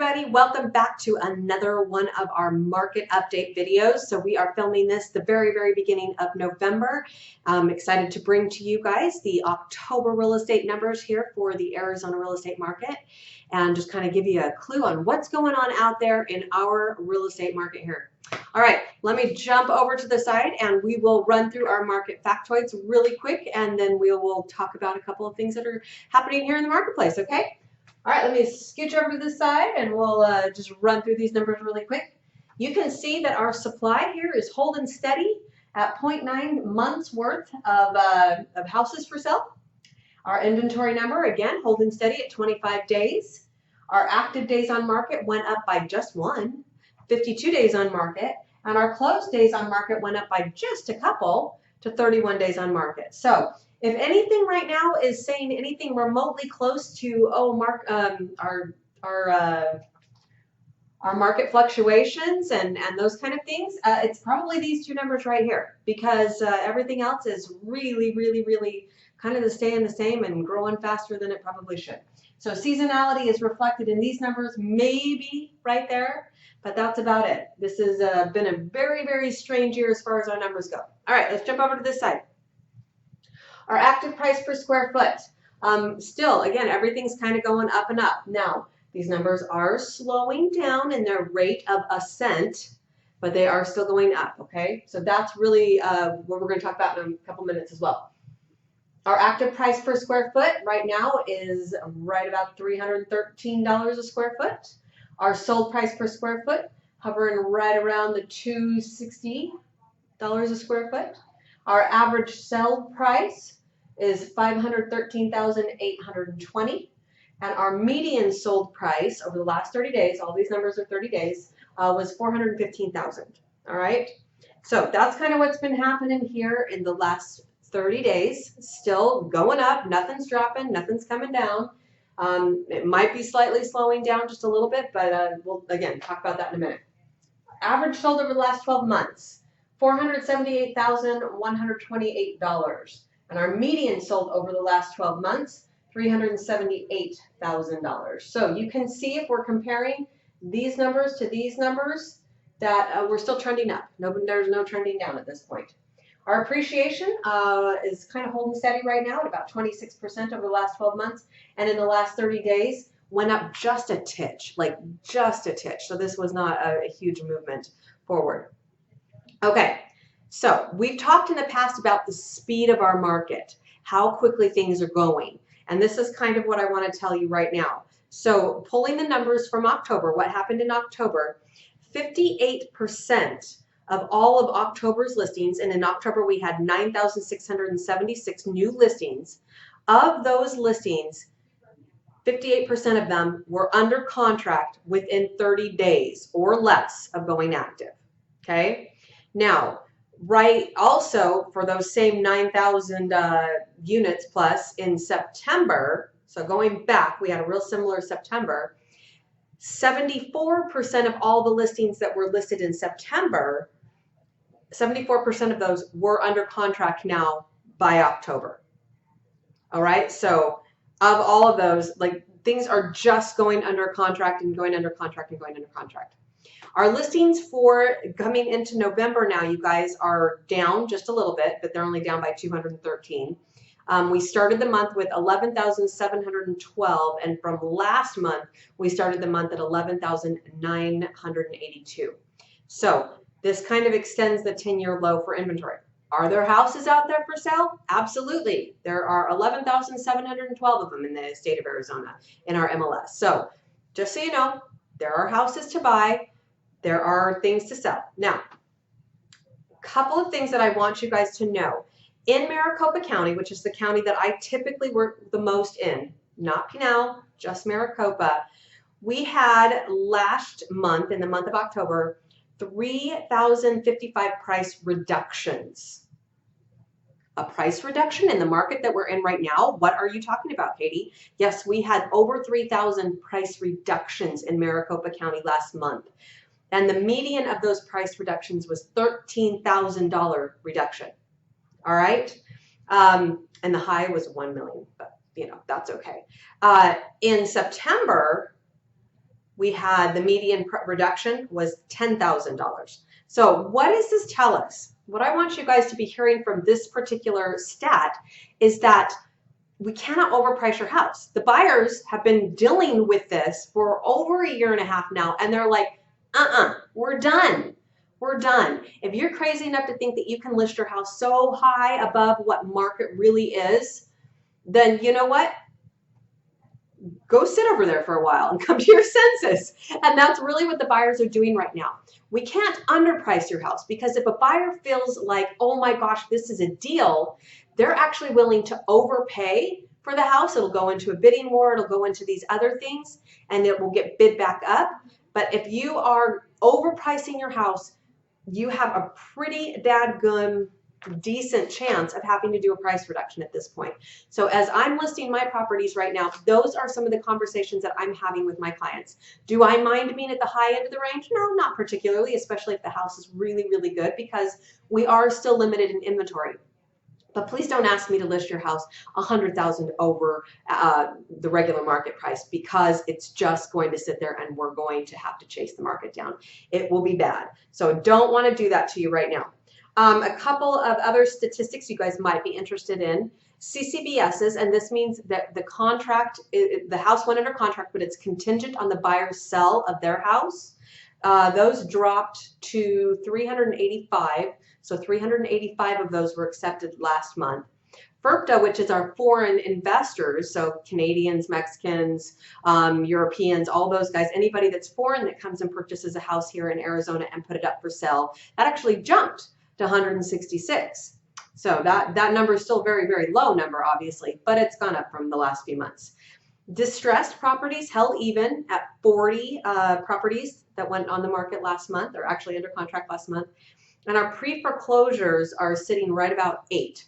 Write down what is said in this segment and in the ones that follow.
everybody, welcome back to another one of our market update videos. So we are filming this the very beginning of November. I'm excited to bring to you guys the October real estate numbers here for the Arizona real estate market and just kind of give you a clue on what's going on out there in our real estate market here. All right, let me jump over to the side and we will run through our market factoids really quick, and then we will talk about a couple of things that are happening here in the marketplace, okay? All right, let me scooch over to this side and we'll just run through these numbers really quick. You can see that our supply here is holding steady at 0.9 months worth of houses for sale. Our inventory number, again, holding steady at 25 days. Our active days on market went up by just one, 52 days on market, and our closed days on market went up by just a couple to 31 days on market. So if anything right now is saying anything remotely close to, our market fluctuations and those kind of things, it's probably these two numbers right here, because everything else is really kind of staying the same and growing faster than it probably should. So seasonality is reflected in these numbers, maybe right there, but that's about it. This has been a very strange year as far as our numbers go. All right, let's jump over to this side. Our active price per square foot, still, again, everything's kind of going up and up. Now, these numbers are slowing down in their rate of ascent, but they are still going up, okay? So that's really what we're going to talk about in a couple minutes as well. Our active price per square foot right now is right about $313 a square foot. Our sold price per square foot hovering right around the $260 a square foot. Our average sell price is $513,820, and our median sold price over the last 30 days, all these numbers are 30 days, was $415,000. All right, so that's kind of what's been happening here in the last 30 days. Still going up, nothing's dropping, nothing's coming down. It might be slightly slowing down just a little bit, but we'll again talk about that in a minute. Average sold over the last 12 months, $478,128. And our median sold over the last 12 months, $378,000. So you can see if we're comparing these numbers to these numbers that we're still trending up. There's no trending down at this point. Our appreciation is kind of holding steady right now at about 26% over the last 12 months. And in the last 30 days, went up just a titch, like just a titch. So this was not a huge movement forward. Okay. So we've talked in the past about the speed of our market, how quickly things are going. And this is kind of what I want to tell you right now. So pulling the numbers from October, what happened in October, 58% of all of October's listings, and in October we had 9,676 new listings. Of those listings, 58% of them were under contract within 30 days or less of going active. Okay? Now, right, also for those same 9,000 units plus in September, so going back, we had a real similar September, 74% of all the listings that were listed in September, 74% of those were under contract now by October. All right, so of all of those, like, things are just going under contract and going under contract and going under contract. Our listings for coming into November now, you guys, are down just a little bit, but they're only down by 213. We started the month with 11,712, and from last month, we started the month at 11,982. So this kind of extends the 10-year low for inventory. Are there houses out there for sale? Absolutely. There are 11,712 of them in the state of Arizona in our MLS. So just so you know, there are houses to buy. There are things to sell. Now, a couple of things that I want you guys to know. In Maricopa County, which is the county that I typically work the most in, not Pinal, just Maricopa, we had last month, in the month of October, 3,055 price reductions. A price reduction in the market that we're in right now? What are you talking about, Katie? Yes, we had over 3,000 price reductions in Maricopa County last month. And the median of those price reductions was $13,000 reduction. All right. And the high was 1 million, but you know, that's okay. In September, we had the median reduction was $10,000. So what does this tell us? What I want you guys to be hearing from this particular stat is that we cannot overprice your house. The buyers have been dealing with this for over a year and a half now, and they're like, we're done. We're done. If you're crazy enough to think that you can list your house so high above what market really is, then you know what? Go sit over there for a while and come to your senses. And that's really what the buyers are doing right now. We can't underprice your house, because if a buyer feels like, oh my gosh, this is a deal, they're actually willing to overpay for the house. It'll go into a bidding war, it'll go into these other things, and it will get bid back up. But if you are overpricing your house, you have a pretty dadgum decent chance of having to do a price reduction at this point. So as I'm listing my properties right now, those are some of the conversations that I'm having with my clients. Do I mind being at the high end of the range? No, not particularly, especially if the house is really, really good, because we are still limited in inventory. But please don't ask me to list your house $100,000 over the regular market price, because it's just going to sit there and we're going to have to chase the market down. It will be bad. So don't want to do that to you right now. A couple of other statistics you guys might be interested in. CCBSs, and this means that the contract, the house went under contract, but it's contingent on the buyer's sell of their house. Those dropped to 385. So 385 of those were accepted last month. FIRPTA, which is our foreign investors, so Canadians, Mexicans, Europeans, all those guys, anybody that's foreign that comes and purchases a house here in Arizona and put it up for sale, that actually jumped to 166. So that number is still a very, very low number, obviously, but it's gone up from the last few months. Distressed properties held even at 40 properties that went on the market last month, or actually under contract last month. And our pre-foreclosures are sitting right about 8.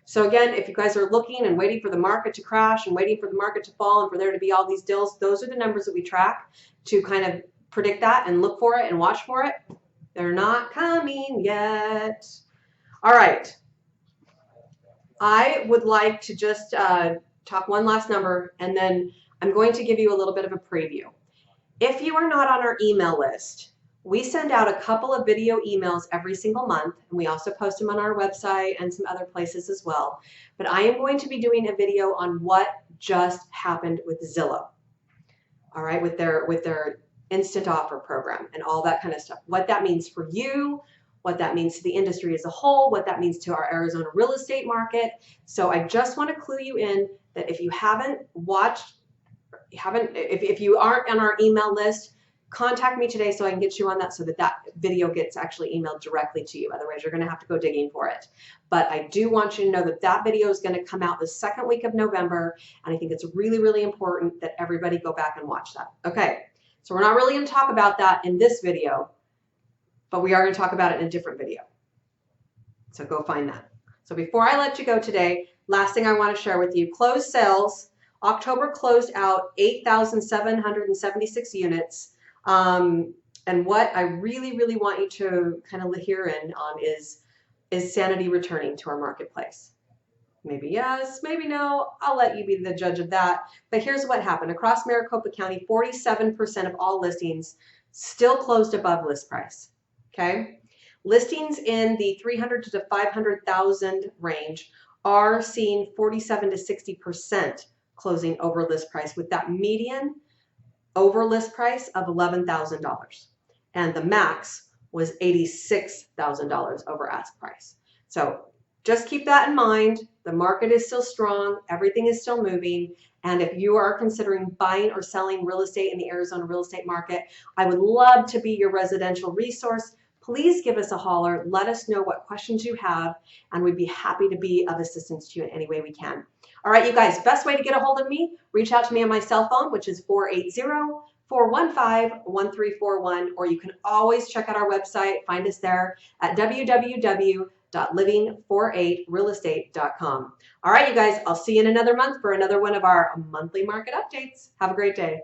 So again, if you guys are looking and waiting for the market to crash and waiting for the market to fall and for there to be all these deals, those are the numbers that we track to kind of predict that and look for it and watch for it. They're not coming yet. All right. I would like to just talk one last number, and then I'm going to give you a little bit of a preview. If you are not on our email list, we send out a couple of video emails every single month, and we also post them on our website and some other places as well. But I am going to be doing a video on what just happened with Zillow. All right, with their instant offer program and all that kind of stuff. What that means for you, what that means to the industry as a whole, what that means to our Arizona real estate market. So I just want to clue you in that if you haven't watched, if you aren't on our email list, contact me today so I can get you on that, so that that video gets actually emailed directly to you. Otherwise, you're going to have to go digging for it. But I do want you to know that that video is going to come out the second week of November, and I think it's really, really important that everybody go back and watch that. Okay, so we're not really going to talk about that in this video, but we are going to talk about it in a different video. So go find that. So before I let you go today, last thing I want to share with you, closed sales. October closed out 8,776 units. And what I really, really want you to kind of hear in on is sanity returning to our marketplace? Maybe yes, maybe no. I'll let you be the judge of that. But here's what happened. Across Maricopa County, 47% of all listings still closed above list price. Okay? Listings in the 300 to 500,000 range are seeing 47 to 60% closing over list price, with that median over list price of $11,000, and the max was $86,000 over ask price. So just keep that in mind. The market is still strong, everything is still moving, and if you are considering buying or selling real estate in the Arizona real estate market, I would love to be your residential resource. Please give us a holler, let us know what questions you have, and we'd be happy to be of assistance to you in any way we can. All right, you guys, best way to get a hold of me, reach out to me on my cell phone, which is 480-415-1341, or you can always check out our website, find us there at www.living48realestate.com. All right, you guys, I'll see you in another month for another one of our monthly market updates. Have a great day.